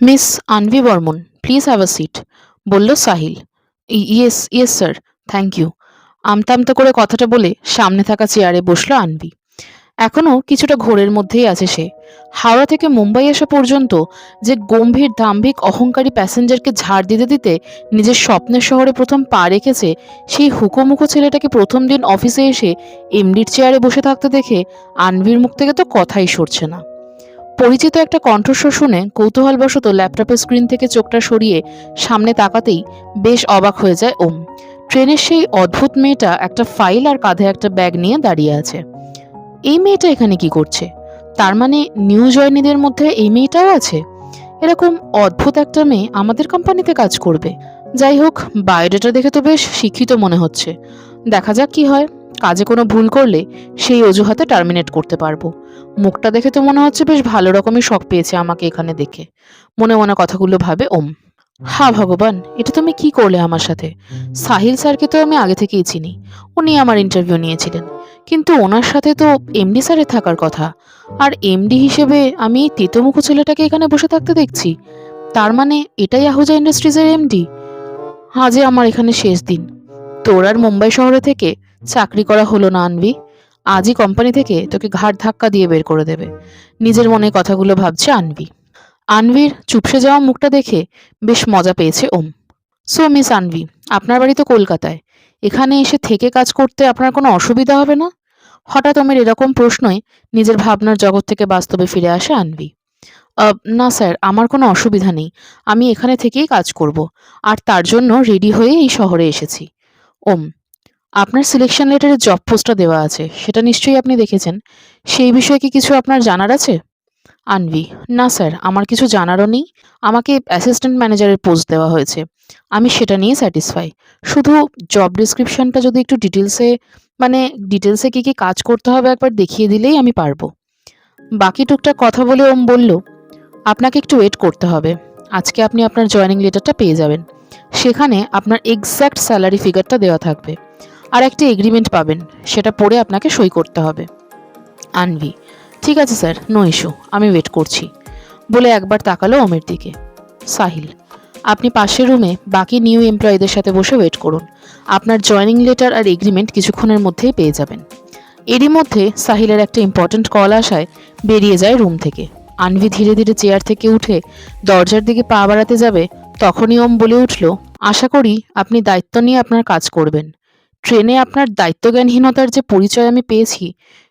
Miss Anvi Barman, please have a seat, বলল Sahil. Yes yes sir, thank you. আমতা আমতা করে কথাটা বলে সামনে থাকা চেয়ারে বসলো আনভি। এখনো কিছুটা ঘোরের মধ্যেই আছে সে। হাওড়া থেকে মুম্বাই আসা পর্যন্ত যে গম্ভীর দাম্ভিক অহংকারী প্যাসেঞ্জারকে ঝাড় দিতে দিতে নিজের স্বপ্নের শহরে প্রথম পা রেখেছে, সেই হুকোমুখো ছেলেটাকে প্রথম দিন অফিসে এসে এমডির চেয়ারে বসে থাকতে দেখে আনভির মুখ থেকে তো কথাই সরছে না। পরিচিত একটা কণ্ঠস্বর শুনে কৌতূহলবশত ল্যাপটপের স্ক্রিন থেকে চোখটা সরিয়ে সামনে তাকাতেই বেশ অবাক হয়ে যায় ওম। ট্রেনের সেই অদ্ভুত মেয়েটা একটা ফাইল আর কাঁধে একটা ব্যাগ নিয়ে দাঁড়িয়ে আছে। এই মেয়েটা এখানে কি করছে? তার মানে নিউ জয়নিদের মধ্যে এই মেয়েটাও আছে? এরকম অদ্ভুত একটা মেয়ে আমাদের কোম্পানিতে কাজ করবে? যাই হোক, বায়োডাটা দেখে তো বেশ শিক্ষিত মনে হচ্ছে। দেখা যাক কি হয়। কাজে কোনো ভুল করলে সেই অজুহাতে টার্মিনেট করতে পারবো। মুখটা দেখে তো মনে হচ্ছে বেশ ভালো রকমই শখ পেয়েছে আমাকে এখানে দেখে। মনে মনে কথাগুলো ভাবে ওম। হা ভগবান, এটা তুমি কি করলে আমার সাথে? সাহিল স্যারকে তো আমি আগে থেকেই চিনি, উনি আমার ইন্টারভিউ নিয়েছিলেন। কিন্তু ওনার সাথে তো এমডি স্যারের থাকার কথা। আর এমডি হিসেবে আমি এই তেতোমুখো ছেলেটাকে এখানে বসে থাকতে দেখছি। তার মানে এটাই আহুজা ইন্ডাস্ট্রিজের এমডি? আজই আমার এখানে শেষ দিন। তোর আর মুম্বাই শহরে থেকে চাকরি করা হলো না আনভি। আজই কোম্পানি থেকে তোকে ঘাড় ধাক্কা দিয়ে বের করে দেবে। নিজের মনে কথাগুলো ভাবছে আনভি। আনভির চুপসে যাওয়া মুখটা দেখে বেশ মজা পেয়েছে ওম। সো মিস আনভি, আপনার বাড়ি তো কলকাতায়। এখানে এসে থেকে কাজ করতে আপনার কোনো অসুবিধা হবে না? হঠাৎ ওমের এরকম প্রশ্নই নিজের ভাবনার জগৎ থেকে বাস্তবে ফিরে আসে আনভি। না স্যার, আমার কোনো অসুবিধা নেই। আমি এখানে থেকেই কাজ করব। আর তার জন্য রেডি হয়ে এই শহরে এসেছি। ওম, আপনার সিলেকশন লেটারে জব পোস্টটা দেওয়া আছে, সেটা নিশ্চয়ই আপনি দেখেছেন। সেই বিষয়ে কি কিছু আপনার জানার আছে? আনভি: না স্যার, আমার কিছু জানারও নেই। আমাকে অ্যাসিস্ট্যান্ট ম্যানেজারের পোস্ট দেওয়া হয়েছে। আমি সেটা নিয়ে স্যাটিসফাই। শুধু জব ডিসক্রিপশনটা যদি একটু ডিটেলসে কি কি কাজ করতে হবে একবার দেখিয়ে দিলেই আমি পারবো। বাকি টুকটাক কথা বলে ওম বলল, আপনাকে একটু ওয়েট করতে হবে। আজকে আপনি আপনার জয়েনিং লেটারটা পেয়ে যাবেন। সেখানে আপনার এক্স্যাক্ট স্যালারি ফিগারটা দেওয়া থাকবে। আর একটা এগ্রিমেন্ট পাবেন, সেটা পড়ে আপনাকে সই করতে হবে। আনভি: ঠিক আছে স্যার, নো ইস্যু, আমি ওয়েট করছি, বলে একবার তাকালো ওমের দিকে। সাহিল: আপনি পাশের রুমে বাকি নিউ এমপ্লয়ীদের সাথে বসে ওয়েট করুন। আপনার জয়েনিং লেটার আর এগ্রিমেন্ট কিছুক্ষণের মধ্যেই পেয়ে যাবেন। এরই মধ্যে সাহিলের একটা ইম্পর্ট্যান্ট কল আসায় বেরিয়ে যায় রুম থেকে। আনভি ধীরে ধীরে চেয়ার থেকে উঠে দরজার দিকে পা বাড়াতে যাবে, তখনই ওম বলে উঠল, আশা করি আপনি দায়িত্ব নিয়ে আপনার কাজ করবেন। ট্রেনে আপনার দায়িত্বজ্ঞানহীনতার যে পরিচয় আমি পেয়েছি,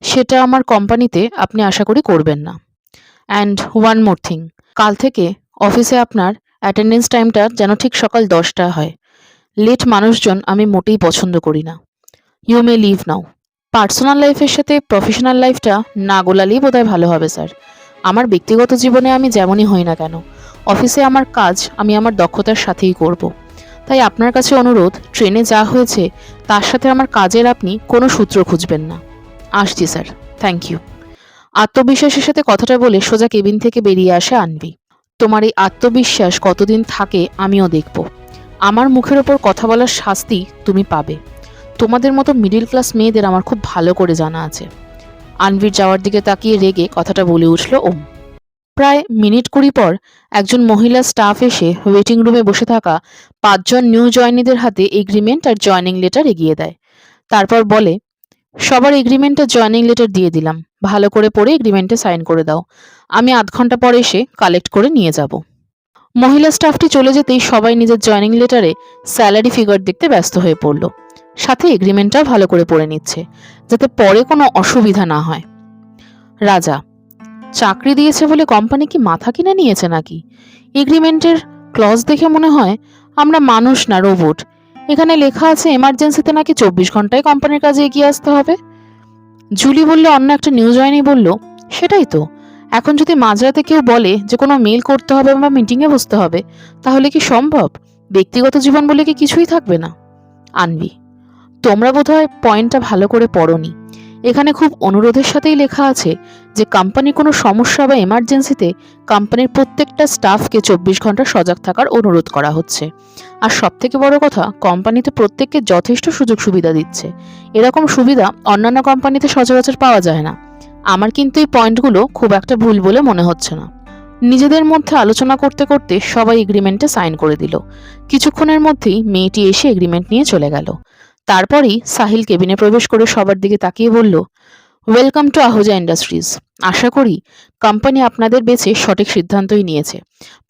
সেটা আমার কোম্পানিতে আপনি আশা করি করবেন না। অ্যান্ড ওয়ান মোর থিং, কাল থেকে অফিসে আপনার অ্যাটেন্ডেন্স টাইমটা যেন ঠিক সকাল 10টা হয়। লেট মানুষজন আমি মোটেই পছন্দ করি না। You may leave now. Personal লাইফের সাথে প্রফেশনাল লাইফটা না গোলালেই বোধহয় ভালো হবে স্যার। আমার ব্যক্তিগত জীবনে আমি যেমনই হই না কেন, অফিসে আমার কাজ আমি আমার দক্ষতার সাথেই করব। তাই আপনার কাছে অনুরোধ, ট্রেনে যা হয়েছে তার সাথে আমার কাজের আপনি কোনো সূত্র খুঁজবেন না। আসছি স্যার, থ্যাংক ইউ। আত্মবিশ্বাসের সাথে কথাটা বলে সোজা কেবিন থেকে বেরিয়ে আসে আনভি। তোমার এই আত্মবিশ্বাস কতদিন থাকে আমিও দেখব। আমার মুখের ওপর কথা বলার শাস্তি তুমি পাবে। তোমাদের মতো মিডিল ক্লাস মেয়েদের আমার খুব ভালো করে জানা আছে। আনভির যাওয়ার দিকে তাকিয়ে রেগে কথাটা বলে উঠল ওম। প্রায় মিনিট 20 পর একজন মহিলা স্টাফ এসে ওয়েটিং রুমে বসে থাকা 5জন নিউ জয়নিদের হাতে এগ্রিমেন্ট আর জয়নিং লেটার এগিয়ে দেয়। তারপর বলে, সবার এগ্রিমেন্ট আর জয়নিং লেটার দিয়ে দিলাম, ভালো করে পড়ে এগ্রিমেন্টে সাইন করে দাও। আমি আধ ঘন্টা পর এসে কালেক্ট করে নিয়ে যাব। মহিলা স্টাফটি চলে যেতেই সবাই নিজের জয়নিং লেটারে স্যালারি ফিগার দেখতে ব্যস্ত হয়ে পড়ল। সাথে এগ্রিমেন্টটাও ভালো করে পড়ে নিচ্ছে, যাতে পরে কোনো অসুবিধা না হয়। রাজা: চাকরি দিয়েছে বলে কোম্পানি কি মাথা কিনে নিয়েছে নাকি? এগ্রিমেন্টের ক্লজ দেখে মনে হয় আমরা মানুষ না রোবট। এখানে লেখা আছে এমার্জেন্সিতে নাকি 24 ঘন্টায় কোম্পানির কাজে এগিয়ে আসতে হবে। জুলি বললে, অন্য একটা নিউজ জয়নি বলল, সেটাই তো। এখন যদি মাঝরাতে কেউ বলে যে কোনো মেল করতে হবে বা মিটিংয়ে বসতে হবে, তাহলে কি সম্ভব? ব্যক্তিগত জীবন বলে কি কিছুই থাকবে না? আনবি: তোমরা বোধহয় পয়েন্টটা ভালো করে পড়োনি। এখানে খুব অনুরোধের সাথেই লেখা আছে যে কোম্পানির কোনো সমস্যা বা এমার্জেন্সিতে কোম্পানির প্রত্যেকটা স্টাফকে 24 ঘন্টা সজাগ থাকার অনুরোধ করা হচ্ছে। আর সবথেকে বড় কথা, কোম্পানিতে প্রত্যেককে যথেষ্ট সুযোগ সুবিধা দিচ্ছে। এরকম সুবিধা অন্যান্য কোম্পানিতে সচরাচর পাওয়া যায় না। আমার কিন্তু এই পয়েন্টগুলো খুব একটা ভুল বলে মনে হচ্ছে না। নিজেদের মধ্যে আলোচনা করতে করতে সবাই এগ্রিমেন্টে সাইন করে দিল। কিছুক্ষণের মধ্যেই মেয়েটি এসে এগ্রিমেন্ট নিয়ে চলে গেল। তারপরেই সাহিল কেবিনে প্রবেশ করে সবার দিকে তাকিয়ে বলল, ওয়েলকাম টু আহুজা ইন্ডাস্ট্রিজ। আশা করি কোম্পানি আপনাদের বেছে সঠিক সিদ্ধান্তই নিয়েছে।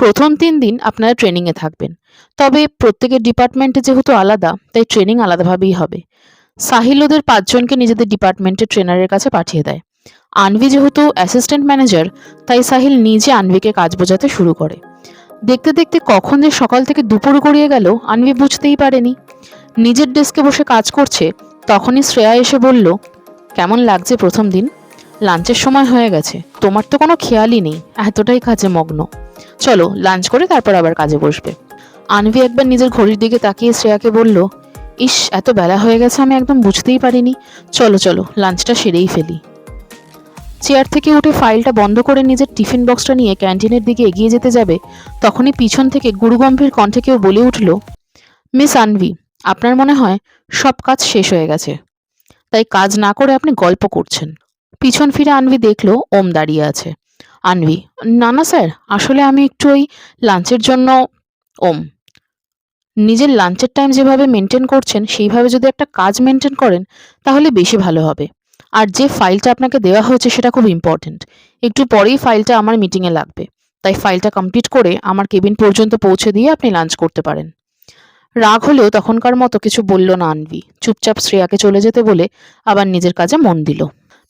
প্রথম 3 দিন আপনারা ট্রেনিংয়ে থাকবেন, তবে প্রত্যেকের ডিপার্টমেন্টে যেহেতু আলাদা, তাই ট্রেনিং আলাদাভাবেই হবে। সাহিল ওদের 5জনকে নিজেদের ডিপার্টমেন্টের ট্রেনারের কাছে পাঠিয়ে দেয়। আনভি যেহেতু অ্যাসিস্ট্যান্ট ম্যানেজার, তাই সাহিল নিজে আনভিকে কাজ বোঝাতে শুরু করে। দেখতে দেখতে কখন যে সকাল থেকে দুপুর গড়িয়ে গেল আনভি বুঝতেই পারেনি। নিজের ডেস্কে বসে কাজ করছে, তখনই শ্রেয়া এসে বলল, কেমন লাগছে প্রথম দিন? লাঞ্চের সময় হয়ে গেছে, তোমার তো কোনো খেয়ালই নেই, এতটাই কাজে মগ্ন। চলো লাঞ্চ করে তারপর আবার কাজে বসবে। আনভি একবার নিজের ঘড়ির দিকে তাকিয়ে শ্রেয়াকে বলল, ইস, এত বেলা হয়ে গেছে, আমি একদম বুঝতেই পারিনি। চলো চলো লাঞ্চটা সেরেই ফেলি। চেয়ার থেকে উঠে ফাইলটা বন্ধ করে নিজের টিফিন বক্সটা নিয়ে ক্যান্টিনের দিকে এগিয়ে যেতে যাবে, তখনই পিছন থেকে গুরুগম্ভীর কণ্ঠে কেউ বলে উঠল, মিস আনভি, আপনার মনে হয় সব কাজ শেষ হয়ে গেছে, তাই কাজ না করে আপনি গল্প করছেন। পিছন ফিরে আনভি দেখলো ওম দাঁড়িয়ে আছে। আনভি, না না স্যার, আসলে আমি একটু ওই লাঞ্চের জন্য। ওম, নিজের লাঞ্চের টাইম যেভাবে মেনটেন করছেন সেইভাবে যদি একটা কাজ মেনটেন করেন তাহলে বেশি ভালো হবে। আর যে ফাইলটা আপনাকে দেওয়া হয়েছে সেটা খুব ইম্পর্টেন্ট। একটু পরেই ফাইলটা আমার মিটিংয়ে লাগবে, তাই ফাইলটা কমপ্লিট করে আমার কেবিন পর্যন্ত পৌঁছে দিয়ে আপনি লাঞ্চ করতে পারেন। রাগ হলেও তখনকার মতো কিছু বলল না আনভি, চুপচাপ শ্রেয়াকে চলে যেতে বলে আবার নিজের কাজে মন দিল।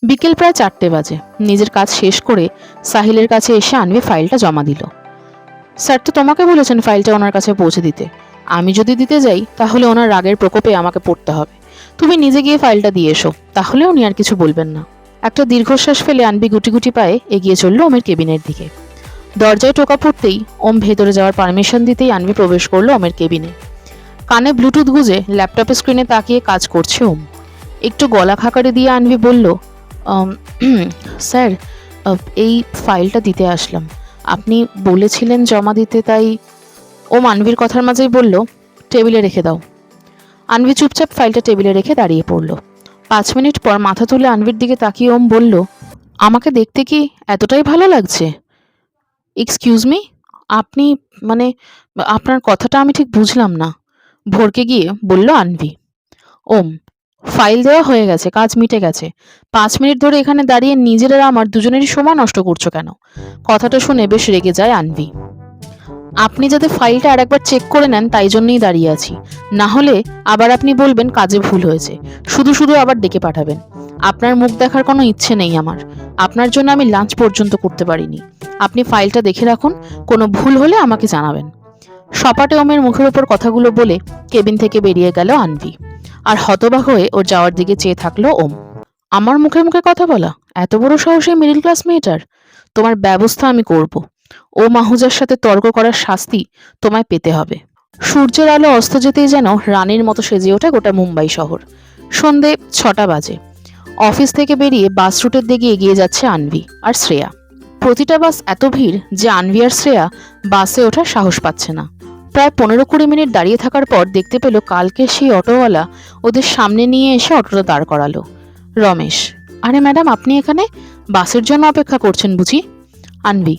বিকেল প্রায় 4টে বাজে। নিজের কাজ শেষ করে সাহিলের কাছে এসে আনভি ফাইলটা জমা দিল। স্যার তো তোমাকে বলেছেন ফাইলটা ওনার কাছে পৌঁছে দিতে। আমি যদি দিতে যাই তাহলে ওনার রাগের প্রকোপে আমাকে পড়তে হবে। তুমি নিজে গিয়ে ফাইলটা দিয়ে এসো, তাহলে উনি আর কিছু বলবেন না। একটা দীর্ঘশ্বাস ফেলে আনভি গুটি গুটি পায়ে এগিয়ে চলল ওমের কেবিনের দিকে। দরজায় টোকা পড়তেই ওম ভেতরে যাওয়ার পারমিশন দিতেই আনভি প্রবেশ করলো ওমের কেবিনে। কানে ব্লুটুথ গুঁজে ল্যাপটপের স্ক্রিনে তাকিয়ে কাজ করছে ওম। একটু গলা খাকারে দিয়ে আনভি বলল, স্যার, এই ফাইলটা দিতে আসলাম, আপনি বলেছিলেন জমা দিতে, তাই। ওম আনভির কথার মাঝেই বলল, টেবিলে রেখে দাও। আনভি চুপচাপ ফাইলটা টেবিলে রেখে দাঁড়িয়ে পড়ল। 5 মিনিট পর মাথা তুলে আনভির দিকে তাকিয়ে ওম বলল, আমাকে দেখতে কি এতটাই ভালো লাগছে? এক্সকিউজ মি, আপনি, মানে আপনার কথাটা আমি ঠিক বুঝলাম না, ভরকে গিয়ে বলল আনভি। ওম, ফাইল দেওয়া হয়ে গেছে, কাজ মিটে গেছে। 5 মিনিট ধরে এখানে দাঁড়িয়ে নিজের আর আমার দুজনেরই সময় নষ্ট করছো কেন? কথাটা শুনে বেশ রেগে যায় আনভি। আপনি যাতে ফাইলটা আরেকবার চেক করে নেন তাই জন্যই দাঁড়িয়ে আছি, না হলে আবার আপনি বলবেন কাজে ভুল হয়েছে, শুধু শুধু আবার ডেকে পাঠাবেন। আপনার মুখ দেখার কোনো ইচ্ছে নেই আমার, আপনার জন্য আমি লাঞ্চ পর্যন্ত করতে পারিনি। আপনি ফাইলটা দেখে রাখুন, কোনো ভুল হলে আমাকে জানাবেন। সপাটে ওমের মুখের ওপর কথাগুলো বলে কেবিন থেকে বেরিয়ে গেল আনভি। আর হতবাক হয়ে ওর যাওয়ার দিকে চেয়ে থাকলো ওম। আমার মুখে মুখে কথা বলা, এত বড় সাহস এই মিডল ক্লাস মেয়েটার! তোমার ব্যবস্থা আমি করব। ও মাহুজার সাথে তর্ক করার শাস্তি তোমায় পেতে হবে। সূর্যের আলো অস্ত যেতেই যেন রানীর মতো সেজে ওঠে গোটা মুম্বাই শহর। সন্ধে 6টা বাজে। অফিস থেকে বেরিয়ে বাস রুটের দিকে এগিয়ে যাচ্ছে আনভি আর শ্রেয়া। প্রতিটা বাস এত ভিড় যে আনভি আর শ্রেয়া বাসে ওঠার সাহস পাচ্ছে না। প্রায় 15-20 মিনিট দাঁড়িয়ে থাকার পর দেখতে পেল কালকে সেই অটোওয়ালা ওদের সামনে নিয়ে এসে অটোটা দাঁড় করালো। রমেশ, আরে ম্যাডাম, আপনি এখানে বাসের জন্য অপেক্ষা করছেন বুঝি? আনভি,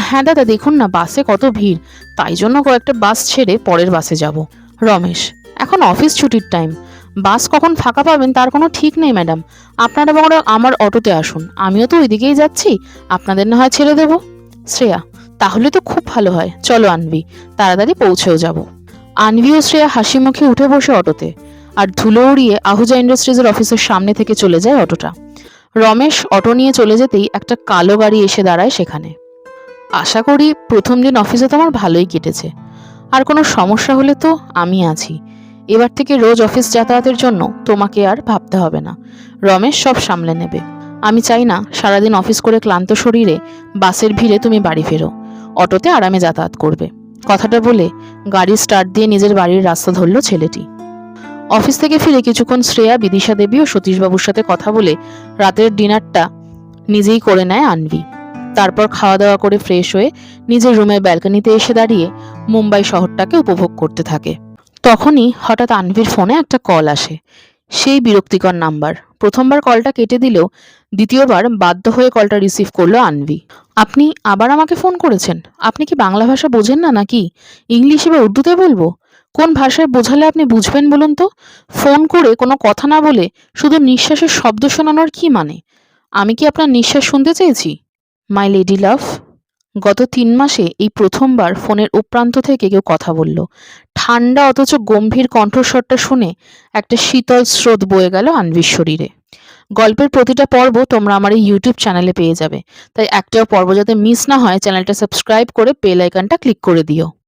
হ্যাঁ দাদা, দেখুন না বাসে কত ভিড়, তাই জন্য কয়েকটা বাস ছেড়ে পরের বাসে যাব। রমেশ, এখন অফিস ছুটির টাইম, বাস কখন ফাঁকা পাবেন তার কোনো ঠিক নেই ম্যাডাম। আপনারা বড় আমার অটোতে আসুন, আমিও তো ওইদিকেই যাচ্ছি, আপনাদের না হয় ছেড়ে দেবো। শ্রেয়া, তাহলে তো খুব ভালো হয়, চলো আনভি, তাড়াতাড়ি পৌঁছেও যাব। আনভি ও শ্রেয়া হাসি মুখে উঠে বসে অটোতে, আর ধুলো উড়িয়ে আহুজা ইন্ডাস্ট্রিজের অফিসের সামনে থেকে চলে যায় অটোটা। রমেশ অটো নিয়ে চলে যেতেই একটা কালো গাড়ি এসে দাঁড়ায় সেখানে। আশা করি প্রথম দিন অফিসে তোমার ভালোই কেটেছে, আর কোনো সমস্যা হলে তো আমি আছি। এবার থেকে রোজ অফিস যাতায়াতের জন্য তোমাকে আর ভাবতে হবে না, রমেশ সব সামলে নেবে। আমি চাই না সারাদিন অফিস করে ক্লান্ত শরীরে বাসের ভিড়ে তুমি বাড়ি ফেরো, অটোতে আরামে যাতায়াত করবে। কথাটা বলে গাড়ি স্টার্ট দিয়ে নিজের বাড়ির রাস্তা ধরল ছেলেটি। অফিস থেকে ফিরে কিছুক্ষণ শ্রেয়া, বিদিশা দেবী ও সতীশবাবুর সাথে কথা বলে রাতের ডিনারটা নিজেই করে নেয় আনভি। তারপর খাওয়া দাওয়া করে ফ্রেশ হয়ে নিজের রুমের ব্যালকনিতে এসে দাঁড়িয়ে মুম্বাই শহরটাকে উপভোগ করতে থাকে। তখনই হঠাৎ আনভির ফোনে একটা কল আসে। সেই বিরক্তিকর নাম্বার, প্রথমবার কলটা কেটে দিলেও দ্বিতীয়বার বাধ্য হয়ে কলটা রিসিভ করলো আনভি। আপনি আবার আমাকে ফোন করেছেন? আপনি কি বাংলা ভাষা বোঝেন না নাকি? ইংলিশে বা উর্দুতে বলবো? কোন ভাষায় বোঝালে আপনি বুঝবেন বলুন তো? ফোন করে কোনো কথা না বলে শুধু নিঃশ্বাসের শব্দ শোনানোর কি মানে? আমি কি আপনার নিঃশ্বাস শুনতে চেয়েছি? মাই লেডি লাভ। গত ৩ মাসে এই প্রথমবার ফোনের উপপ্রান্ত থেকে কেউ কথা বলল। ঠান্ডা অথচ গম্ভীর কণ্ঠস্বরটা শুনে একটা শীতল স্রোত বয়ে গেল আনভির শরীরে। গল্পের প্রতিটা পর্ব তোমরা আমার এই ইউটিউব চ্যানেলে পেয়ে যাবে, তাই একটাও পর্ব যাতে মিস না হয় চ্যানেলটা সাবস্ক্রাইব করে বেল আইকনটা ক্লিক করে দিও।